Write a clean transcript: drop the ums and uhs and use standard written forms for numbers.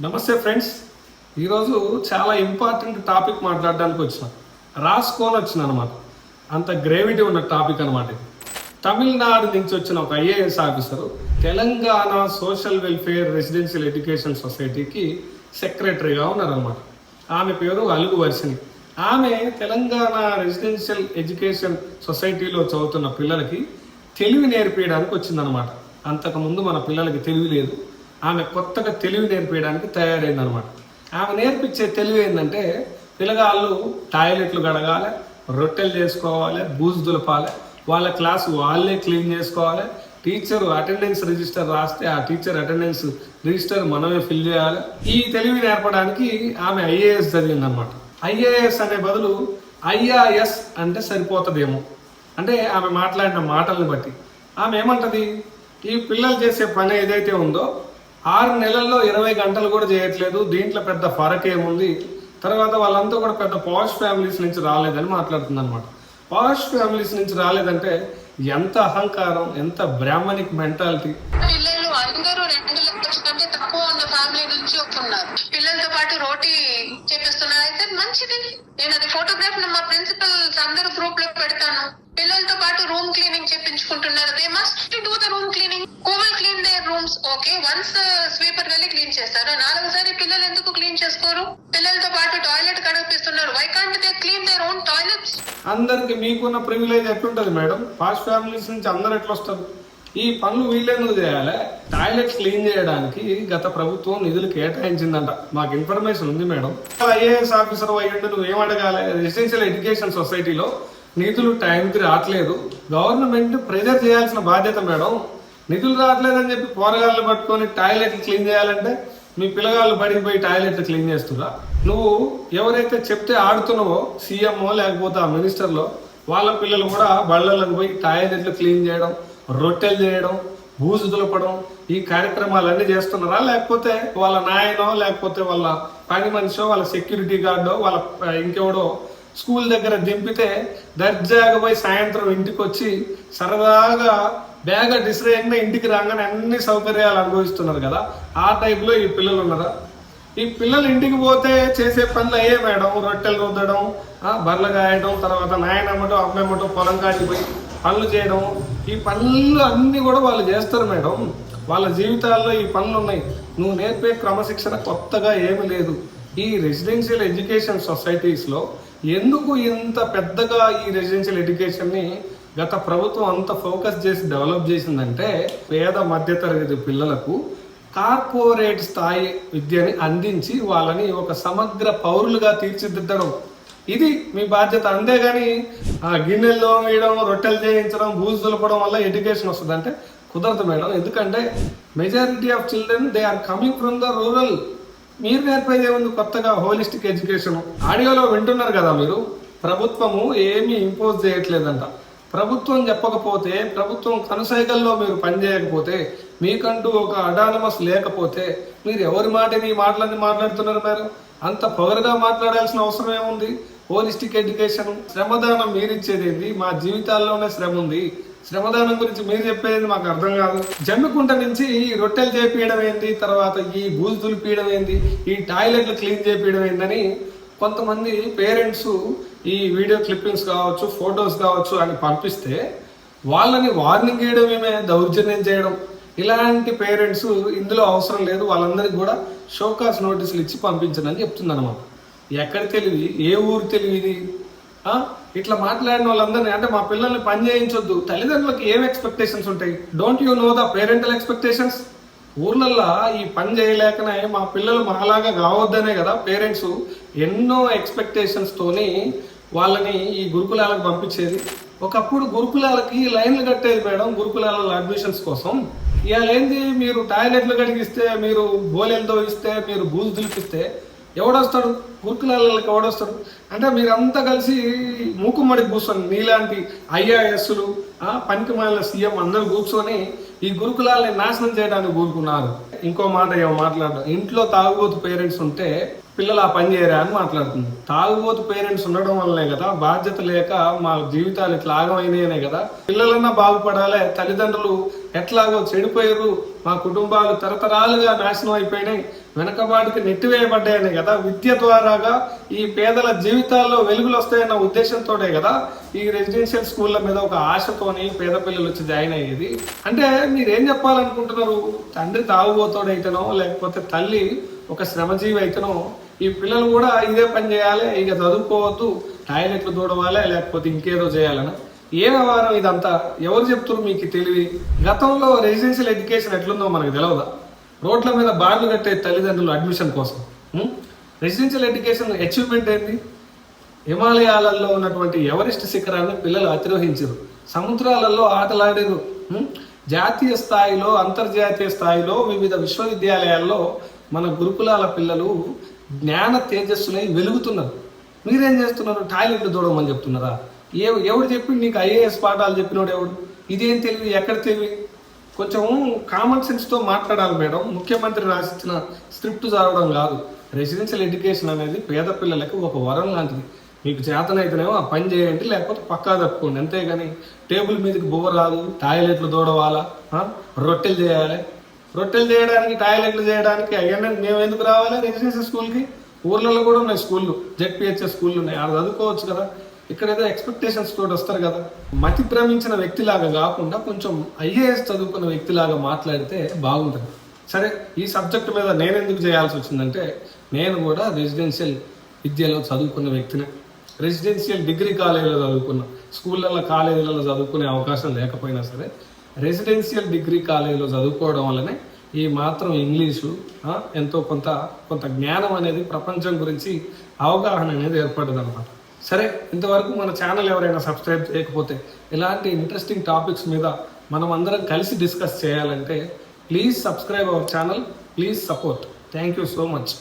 నమస్తే ఫ్రెండ్స్. ఈరోజు చాలా ఇంపార్టెంట్ టాపిక్ మాట్లాడడానికి వచ్చిన రాసుకొని వచ్చిన అనమాట. అంత గ్రేవిటీ ఉన్న టాపిక్ అనమాట. తమిళనాడు నుంచి వచ్చిన ఒక IAS officer Telangana social welfare residential education సొసైటీకి సెక్రటరీగా ఉన్నారనమాట. ఆమె పేరు అలుగు వర్షిని. ఆమె తెలంగాణ రెసిడెన్షియల్ ఎడ్యుకేషన్ సొసైటీలో చదువుతున్న పిల్లలకి తెలివి నేర్పించడానికి వచ్చిందనమాట. అంతకుముందు మన పిల్లలకి తెలివి లేదు. ఆమె కొత్తగా తెలివి నేర్పించడానికి తయారైందనమాట. ఆమె నేర్పించే తెలివి ఏంటంటే పిల్లగాళ్ళు టాయిలెట్లు గడగాలి, రొట్టెలు చేసుకోవాలి, బూజు దులపాలి, వాళ్ళ క్లాసు వాళ్ళే క్లీన్ చేసుకోవాలి, టీచర్ అటెండెన్స్ రిజిస్టర్ రాస్తే ఆ టీచర్ అటెండెన్స్ రిజిస్టర్ మనమే ఫిల్ చేయాలి. ఈ తెలివి నేర్పడానికి ఆమె ఐఏఎస్ చదివిందనమాట. ఐఏఎస్ అనే బదులు ఐఆర్ఎస్ అంటే సరిపోతుందేమో. అంటే ఆమె మాట్లాడిన మాటలను బట్టి ఆమె ఏమంటది, ఈ పిల్లలు చేసే పని ఏదైతే ఉందో 6 నెలల్లో 20 గంటలు కూడా చేయట్లేదు, దీంట్లో పెద్ద ఫరక్ ఏముంది, తర్వాత వాళ్ళంతా కూడా పెద్ద పాష్ ఫ్యామిలీస్ నుంచి రాలేదని మాట్లాడుతుంది అనమాట. పాష్ ఫ్యామిలీస్ నుంచి రాలేదంటే ఎంత అహంకారం, ఎంత బ్రాహ్మణిక్ మెంటాలిటీ. పిల్లలు అందరూ 2 లక్షల కంటే తక్కువ ఉన్న ఫ్యామిలీ నుంచి వస్తున్నారు. పిల్లలతో పాటు రోటీ చేపిస్తున్నారు. అయితే మంచిది, నేను అది ఫోటోగ్రాఫ్ మా ప్రిన్సిపల్స్ అందరూ గ్రూప్ లో పెడతాను. పిల్లలతో పాటు రూమ్ క్లీనింగ్ చేపించుకుంటున్నారు. They must do the room cleaning. Who will clean their rooms? Okay, once sweeper వెళ్ళి క్లీన్ చేస్తారు. 4సారి పిల్లలు ఎందుకు క్లీన్ చేసుకోరు? పిల్లలతో పాటు టాయిలెట్ కడిపిస్తున్నారు. Why can't they clean their own toilets? అందరికి మీకున్న ప్రివిలేజ్ ఎట్లుంటది మేడం? పాష్ ఫ్యామిలీస్ నుంచి అందరు ఎట్లా వస్తారు? ఈ పనులు వీళ్ళెందుకు చేయాలి? టాయిలెట్స్ క్లీన్ చేయడానికి గత ప్రభుత్వం నిధులు కేటాయించిందంట. మాకు ఇన్ఫర్మేషన్ ఉంది మేడం. ఐఏఎస్ ఆఫీసర్ అయ్యండి, నువ్వు ఏం అడగాలి? రెసిడెన్షియల్ ఎడ్యుకేషన్ సొసైటీలో నిధులు టైంకి రావట్లేదు, గవర్నమెంట్ ప్రెజర్ చేయాల్సిన బాధ్యత మేడం. నిధులు రావట్లేదని చెప్పి పోరగాళ్ళు పట్టుకొని టాయిలెట్లు క్లీన్ చేయాలంటే మీ పిల్లగాళ్ళు బడికి పోయి టాయిలెట్లు క్లీన్ చేస్తురా? నువ్వు ఎవరైతే చెప్తే ఆడుతున్నావో సీఎంఓ లేకపోతే ఆ మినిస్టర్లో వాళ్ళ పిల్లలు కూడా బళ్ళలకు పోయి టాయిలెట్లు క్లీన్ చేయడం, రొట్టెలు చేయడం, బూజు దులపడం, ఈ కార్యక్రమాలన్నీ చేస్తున్నారా? లేకపోతే వాళ్ళ నాయనో లేకపోతే వాళ్ళ పని మనిషో వాళ్ళ సెక్యూరిటీ గార్డో వాళ్ళ ఇంకెవడో స్కూల్ దగ్గర దింపితే దర్జాగా పోయి సాయంత్రం ఇంటికి వచ్చి సరదాగా బ్యాగ్ డిస్రేయంగా ఇంటికి రాగానే అన్ని సౌకర్యాలు అనుభవిస్తున్నారు కదా, ఆ టైప్లో ఈ పిల్లలు ఉన్నారా? ఈ పిల్లలు ఇంటికి పోతే చేసే పనులు అయ్యే మేడం, రొట్టెలు రుద్దడం, బర్రెలు కాయడం, తర్వాత నాయనమ్మటో అమ్మమ్మటో పొలం కాటికి పోయి పనులు చేయడం, ఈ పనులు అన్నీ కూడా వాళ్ళు చేస్తారు మేడం. వాళ్ళ జీవితాల్లో ఈ పనులు ఉన్నాయి. నువ్వు నేర్పే క్రమశిక్షణ కొత్తగా ఏమీ లేదు. ఈ రెసిడెన్షియల్ ఎడ్యుకేషన్ సొసైటీస్లో ఎందుకు ఇంత పెద్దగా ఈ రెసిడెన్షియల్ ఎడ్యుకేషన్ని గత ప్రభుత్వం అంత ఫోకస్ చేసి డెవలప్ చేసిందంటే పేద మధ్యతరగతి పిల్లలకు కార్పొరేట్ స్థాయి విద్యని అందించి వాళ్ళని ఒక సమగ్ర పౌరులుగా తీర్చిదిద్దడం, ఇది మీ బాధ్యత. అంతేగాని గిన్నెల్లో వేయడం, రొట్టెలు చేయించడం, బూజు దులపడం వల్ల ఎడ్యుకేషన్ వస్తుందంటే కుదరదు మేడం. ఎందుకంటే majority of children they are coming from the rural. మీరు నేర్పేది ఏముంది కొత్తగా? Holistic education. ఆడియోలో వింటున్నారు కదా మీరు, ప్రభుత్వము ఏమీ ఇంపోజ్ చేయట్లేదంట. ప్రభుత్వం చెప్పకపోతే, ప్రభుత్వం కనుసైగల్లో మీరు పనిచేయకపోతే, మీకంటూ ఒక అడానమస్ లేకపోతే మీరు ఎవరి మాటని ఈ మాటలన్నీ మాట్లాడుతున్నారు? మీరు అంత పొగరుగా మాట్లాడాల్సిన అవసరం ఏముంది? హోలిస్టిక్ ఎడ్యుకేషన్ శ్రమదానం మీరిచ్చేది, మా జీవితాల్లోనే శ్రమ ఉంది. శ్రమదానం గురించి మీరు చెప్పేది మాకు అర్థం కాదు. జమ్మికుంట నుంచి ఈ రొట్టెలు చేపియడం ఏంది, తర్వాత ఈ బూజు దులిపియడం ఏంది, ఈ టాయిలెట్లు క్లీన్ చేపియడం ఏందని కొంతమంది పేరెంట్స్ ఈ వీడియో క్లిప్పింగ్స్ కావచ్చు, ఫొటోస్ కావచ్చు అని పంపిస్తే వాళ్ళని వార్నింగ్ చేయడం, ఏమే దౌర్జన్యం చేయడం, ఇలాంటి పేరెంట్స్ ఇందులో అవసరం లేదు. వాళ్ళందరికీ కూడా షోకాస్ నోటీసులు ఇచ్చి పంపించనని చెప్తుందన్నమాట. ఎక్కడ తెలివి, ఏ ఊరు తెలివి ఇది? ఇట్లా మాట్లాడిన వాళ్ళందరినీ, అంటే మా పిల్లల్ని పని చేయించొద్దు, తల్లిదండ్రులకు ఏం ఎక్స్పెక్టేషన్స్ ఉంటాయి? Don't you know the parental expectations? ఊర్లల్లో ఈ పని చేయలేకనే మా పిల్లలు మాలాగా కావద్దనే కదా పేరెంట్స్ ఎన్నో ఎక్స్పెక్టేషన్స్తోని వాళ్ళని ఈ గురుకులాలకు పంపించేది. ఒకప్పుడు గురుకులాలకి లైన్లు కట్టేది మేడం, గురుకులాల అడ్మిషన్స్ కోసం. ఇవాళ ఏంది, మీరు టాయిలెట్లు కడిగిస్తే, మీరు బోలెలతో ఇస్తే, మీరు బూజు దులిపిస్తే ఎవడొస్తాడు? గురుకులాలకు ఎవడొస్తాడు? అంటే మీరంతా కలిసి మూకుమ్మడి కూర్చొని నీలాంటి ఐఆర్ఎస్లు, పనికిమాలిన సీఎం అందరూ కూర్చొని ఈ గురుకులాలని నాశనం చేయడానికి కూరుకున్నారు. ఇంకో మాట ఏమో మాట్లాడడం, ఇంట్లో తాగుబోతు పేరెంట్స్ ఉంటే పిల్లలు ఆ పని చేయరా అని మాట్లాడుతుంది. తాగుబోతు పేరెంట్స్ ఉండడం వల్లనే కదా, బాధ్యత లేక మా జీవితాలు ఇట్లా ఆగమైనాయనే కదా. పిల్లలన్నా బాగుపడాలి, తల్లిదండ్రులు ఎట్లాగో చెడిపోయారు, మా కుటుంబాలు తరతరాలుగా నాశనం అయిపోయినాయి, వెనకబాటుకి నెట్టివేయబడ్డాయనే కదా, విద్య ద్వారాగా ఈ పేదల జీవితాల్లో వెలుగులు వస్తాయన్న ఉద్దేశంతోనే కదా ఈ రెసిడెన్షియల్ స్కూళ్ళ మీద ఒక ఆశతోని పేద పిల్లలు వచ్చి జాయిన్ అయ్యేది. అంటే మీరేం చెప్పాలనుకుంటున్నారు? తండ్రి తాగుబోతోడైతేనో లేకపోతే తల్లి ఒక శ్రమజీవి అయితేనో ఈ పిల్లలు కూడా ఇదే పని చేయాలి, ఇక చదువుకోవద్దు, టాయిలెట్లు దూడవాలి, లేకపోతే ఇంకేదో చేయాలని ఏ వ్యవహారం ఇదంతా? ఎవరు చెప్తున్నారు మీకు తెలివి? గతంలో రెసిడెన్షియల్ ఎడ్యుకేషన్ ఎట్లుందో మనకు తెలియదా? రోడ్ల మీద బార్లు కట్టే తల్లిదండ్రులు అడ్మిషన్ కోసం. రెసిడెన్షియల్ ఎడ్యుకేషన్ అచీవ్మెంట్ ఏంది? హిమాలయాలలో ఉన్నటువంటి ఎవరెస్ట్ శిఖరాన్ని పిల్లలు అధిరోహించారు, సముద్రాలలో ఆటలాడారు, జాతీయ స్థాయిలో అంతర్జాతీయ స్థాయిలో వివిధ విశ్వవిద్యాలయాల్లో మన గురుకులాల పిల్లలు జ్ఞాన తేజస్సులై వెలుగుతున్నారు. మీరేం చేస్తున్నారు? టాయిలెట్లు దూడమని చెప్తున్నారా? ఎవడు చెప్పి నీకు ఐఏఎస్ పాఠాలు చెప్పినోడు ఎవడు? ఇదేం తెలివి? ఎక్కడ తెలివి? కొంచెం కామన్ సెన్స్తో మాట్లాడాలి మేడం. ముఖ్యమంత్రి రాసిచ్చిన స్క్రిప్ట్ చదవడం కాదు. రెసిడెన్షియల్ ఎడ్యుకేషన్ అనేది పేద పిల్లలకు ఒక వరం లాంటిది. మీకు చేతనైతేనేమో ఆ పని చేయండి, లేకపోతే పక్కా తప్పుకోండి. అంతేగాని టేబుల్ మీదకి బువ్వ రాదు, టాయిలెట్లు దూడవాలా, రొట్టెలు చేయాలి. రొట్టెలు చేయడానికి, టాయిలెట్లు చేయడానికి అయ్యండి మేము ఎందుకు రావాలి రెసిడెన్షియల్ స్కూల్కి? ఊర్లలో కూడా ఉన్నాయి స్కూళ్ళు, జెడ్పీహెచ్ఎస్ స్కూళ్ళు ఉన్నాయి, అది చదువుకోవచ్చు కదా. ఇక్కడ ఏదో ఎక్స్పెక్టేషన్స్ తోటి వస్తారు కదా. మతి భ్రమించిన వ్యక్తిలాగా కాకుండా కొంచెం ఐఏఎస్ చదువుకున్న వ్యక్తిలాగా మాట్లాడితే బాగుంటుంది. సరే, ఈ సబ్జెక్ట్ మీద నేను ఎందుకు చేయాల్సి వచ్చిందంటే, నేను కూడా రెసిడెన్షియల్ విద్యలో చదువుకున్న వ్యక్తిని. రెసిడెన్షియల్ డిగ్రీ కాలేజీలో చదువుకున్న, స్కూళ్ళల్లో కాలేజీలలో చదువుకునే అవకాశం లేకపోయినా సరే రెసిడెన్షియల్ డిగ్రీ కాలేజీలో చదువుకోవడం వల్లనే ఈ మాత్రం ఇంగ్లీషు ఎంతో కొంత జ్ఞానం అనేది ప్రపంచం గురించి అవగాహన అనేది ఏర్పడ్డది అనమాట. సరే, ఇంతవరకు మన ఛానల్ ఎవరైనా సబ్స్క్రైబ్ చేయకపోతే ఇలాంటి ఇంట్రెస్టింగ్ టాపిక్స్ మీద మనం అందరం కలిసి డిస్కస్ చేయాలంటే please subscribe our channel, please support. Thank you so much.